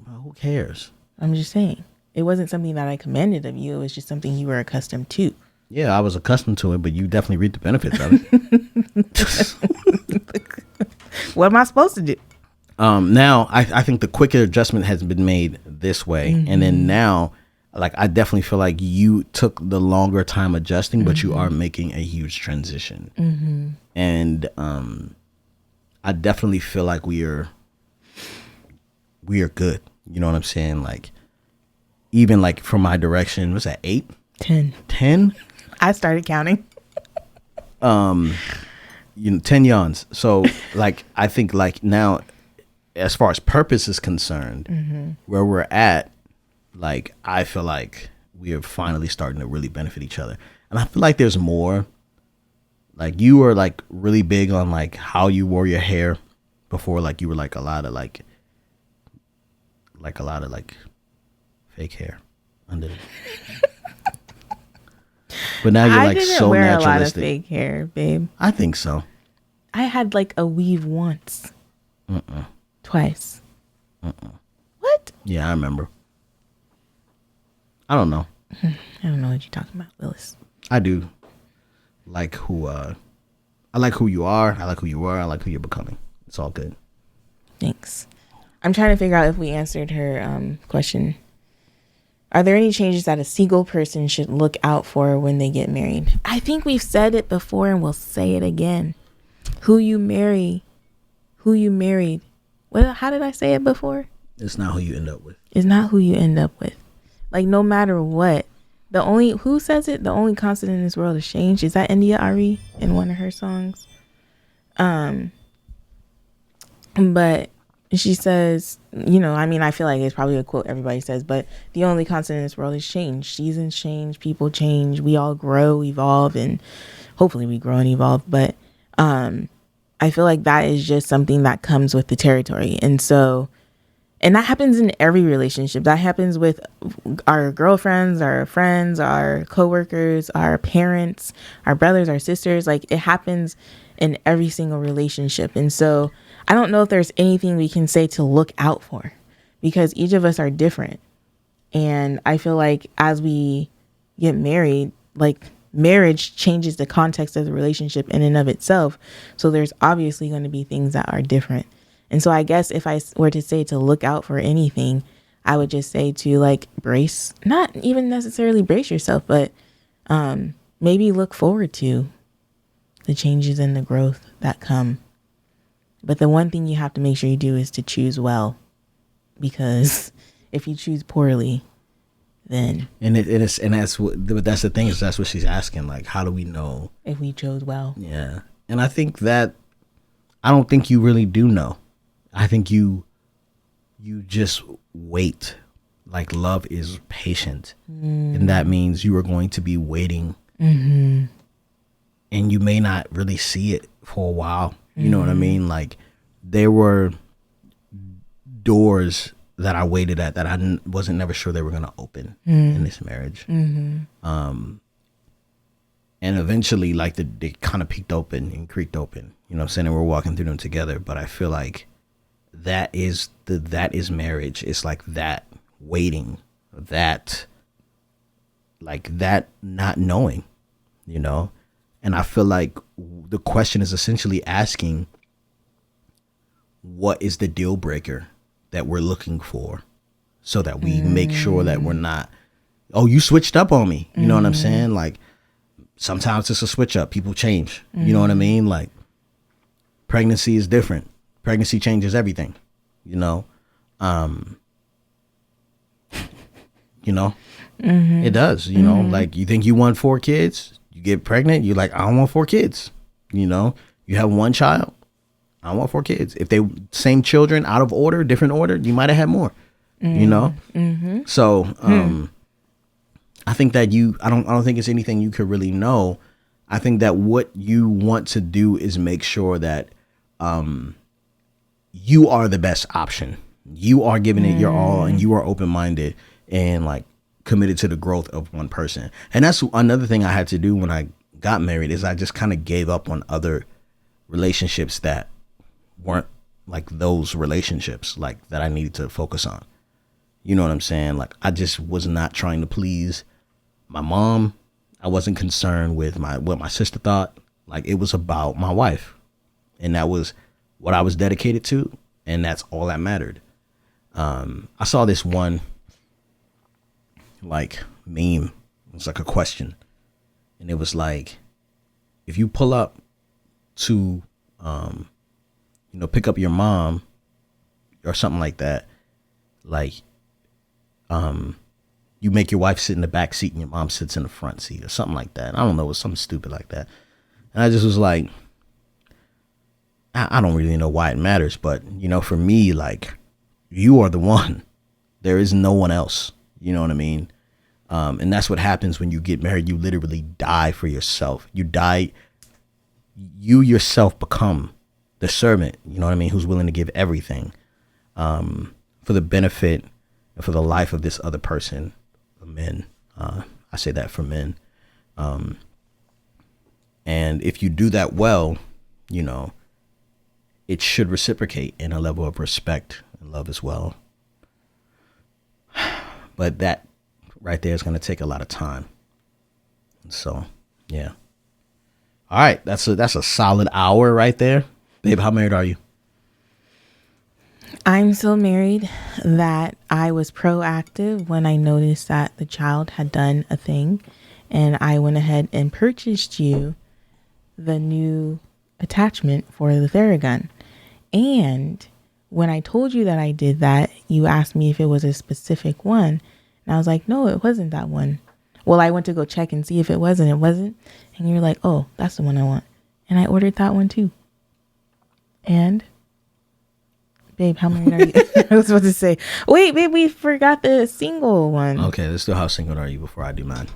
Well, who cares? I'm just saying. It wasn't something that I commanded of you. It was just something you were accustomed to. Yeah, I was accustomed to it, but you definitely reap the benefits of it. What am I supposed to do? Now, I think the quicker adjustment has been made this way. Mm-hmm. And then now, like, I definitely feel like you took the longer time adjusting, but you are making a huge transition. Mm-hmm. And I definitely feel like we are good. You know what I'm saying? Like, even like from my direction, what's that, 8? 10? I started counting. 10 yawns. So like, I think like now, as far as purpose is concerned, where we're at, like, I feel like we are finally starting to really benefit each other. And I feel like there's more. Like, you were like really big on like how you wore your hair before. Like, you were like a lot of fake hair under it. But now you're like so wear naturalistic. A lot of fake hair, babe. I think so. I had like a weave once. Twice. What? Yeah, I remember. I don't know. I don't know what you're talking about, Willis. I do like who I like who you are. I like who you were. I like who you're becoming. It's all good. Thanks. I'm trying to figure out if we answered her question. Are there any changes that a single person should look out for when they get married? I think we've said it before and we'll say it again. Who you married. How did I say it before? It's not who you end up with. It's not who you end up with. Like, no matter what. Who says it? The only constant in this world is change. Is that India Ari in one of her songs? But she says, I feel like it's probably a quote everybody says, but the only constant in this world is change. Seasons change, people change, we all grow, evolve, and hopefully we grow and evolve. But I feel like that is just something that comes with the territory. And that happens in every relationship. That happens with our girlfriends, our friends, our coworkers, our parents, our brothers, our sisters. Like, it happens in every single relationship. And so I don't know if there's anything we can say to look out for, because each of us are different. And I feel like as we get married, like, marriage changes the context of the relationship in and of itself. So there's obviously going to be things that are different. And so I guess if I were to say to look out for anything, I would just say to, like, brace, not even necessarily brace yourself, but maybe look forward to the changes and the growth that come. But the one thing you have to make sure you do is to choose because if you choose poorly, then that's the thing, is that's what she's asking. Like, how do we know if we chose well? Yeah. And I think that I don't think you really do know. I think you just wait. Like, love is patient, and that means you are going to be waiting, and you may not really see it for a while. You know what I mean? Like, there were doors that I waited at that I wasn't never sure they were going to open in this marriage. And eventually, like, they kind of peeked open and creaked open, you know what I'm saying? And we're walking through them together. But I feel like that is marriage. It's like that waiting, that not knowing, you know? And I feel like the question is essentially asking, what is the deal breaker that we're looking for, so that we make sure that we're not, oh, you switched up on me. You know what I'm saying? Like, sometimes it's a switch up. People change. You know what I mean? Like, pregnancy is different. Pregnancy changes everything, you know? It does, you know? Like, you think you want 4 kids, you get pregnant, you're like, I don't want 4 kids. You know, you have 1 child, I don't want 4 kids. If they same children, out of order, different order, you might have had more, you know? So, I think that I don't think it's anything you could really know. I think that what you want to do is make sure that, you are the best option. You are giving it your all, and you are open-minded and, like, committed to the growth of one person. And that's another thing I had to do when I got married, is I just kind of gave up on other relationships that weren't like those relationships, like, that I needed to focus on, You know what I'm saying? Like, I just was not trying to please my mom. I wasn't concerned with what my sister thought. Like, it was about my wife. And that was what I was dedicated to. And that's all that mattered. I saw this one, like, meme. It was like a question. And it was like, if you pull up to, pick up your mom or something like that, like, you make your wife sit in the back seat and your mom sits in the front seat or something like that. I don't know. It was something stupid like that. And I just was like, I don't really know why it matters. But, for me, like, you are the one. There is no one else. You know what I mean? And that's what happens when you get married. You literally die for yourself. You yourself become the servant, you know what I mean, who's willing to give everything for the benefit and for the life of this other person, men. I say that for men. And if you do that well, it should reciprocate in a level of respect and love as well. But that right there is going to take a lot of time. So, yeah. All right. That's a solid hour right there. Babe, how married are you? I'm so married that I was proactive when I noticed that the child had done a thing, and I went ahead and purchased you the new attachment for the Theragun. And when I told you that I did that, you asked me if it was a specific one. And I was like, no, it wasn't that one. Well, I went to go check and see if it was, and it wasn't. And you're like, oh, that's the one I want. And I ordered that one too. And, babe, how many are you? I was supposed to say, wait, babe, we forgot the single one. Okay, let's do how single are you before I do mine.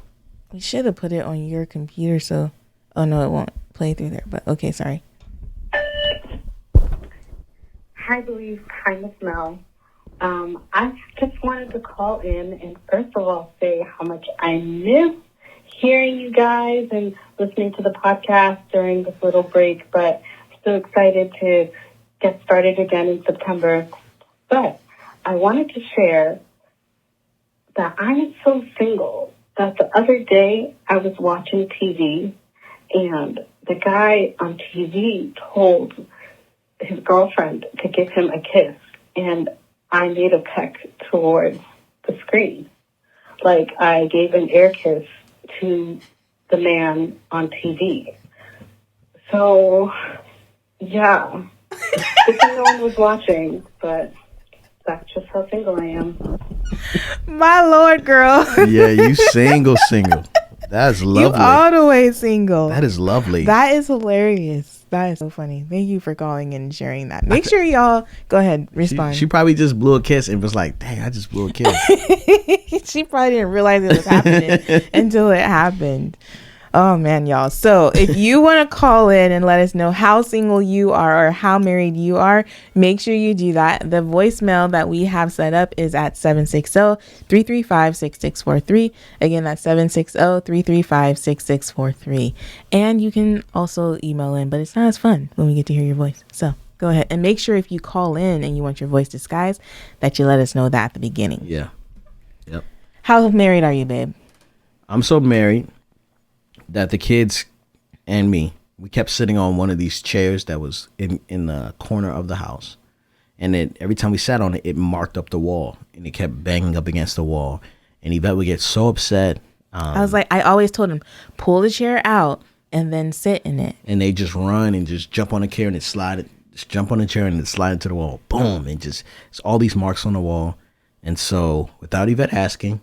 We should have put it on your computer, so, oh no, it won't play through there. But okay, sorry. Hi, Beleaf. Hi, Miss Mel. I just wanted to call in and first of all say how much I miss hearing you guys and listening to the podcast during this little break, but so excited to get started again in September. But I wanted to share that I'm so single that the other day I was watching TV and the guy on TV told his girlfriend to give him a kiss, and I made a peck towards the screen. Like, I gave an air kiss to the man on TV. So, yeah. Good thing no one was watching, but that's just how single I am. My Lord, girl. Yeah, you single. That's lovely. You all the way single. That is lovely. That is hilarious. That is so funny. Thank you for calling and sharing that. Make sure y'all go ahead, respond. She probably just blew a kiss and was like, dang, I just blew a kiss. She probably didn't realize it was happening until it happened. Oh man, y'all. So if you want to call in and let us know how single you are or how married you are, make sure you do that. The voicemail that we have set up is at 760-335-6643. Again, that's 760-335-6643. And you can also email in, but it's not as fun when we get to hear your voice. So go ahead and make sure if you call in and you want your voice disguised, that you let us know that at the beginning. Yeah. Yep. How married are you, babe? I'm so married that the kids and me, we kept sitting on one of these chairs that was in the corner of the house. And every time we sat on it, it marked up the wall. And it kept banging up against the wall. And Yvette would get so upset. I was like, I always told him, pull the chair out and then sit in it. And they just run and just jump on the chair and it slide. Just jump on the chair and it slide into the wall. Boom. And just, it's all these marks on the wall. And so without Yvette asking,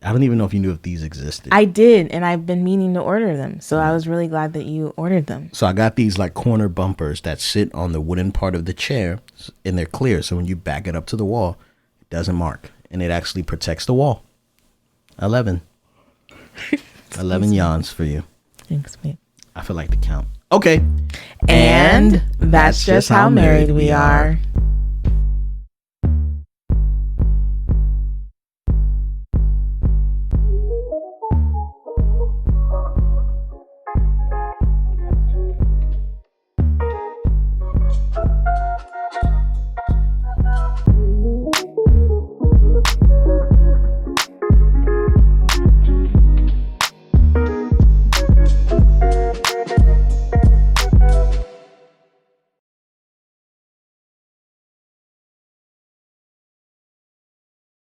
I don't even know if you knew if these existed. I did, and I've been meaning to order them. So I was really glad that you ordered them. So I got these like corner bumpers that sit on the wooden part of the chair, and they're clear. So when you back it up to the wall, it doesn't mark, and it actually protects the wall. 11 yawns for you. Thanks, babe. I feel like to count. Okay. And that's just how married we are.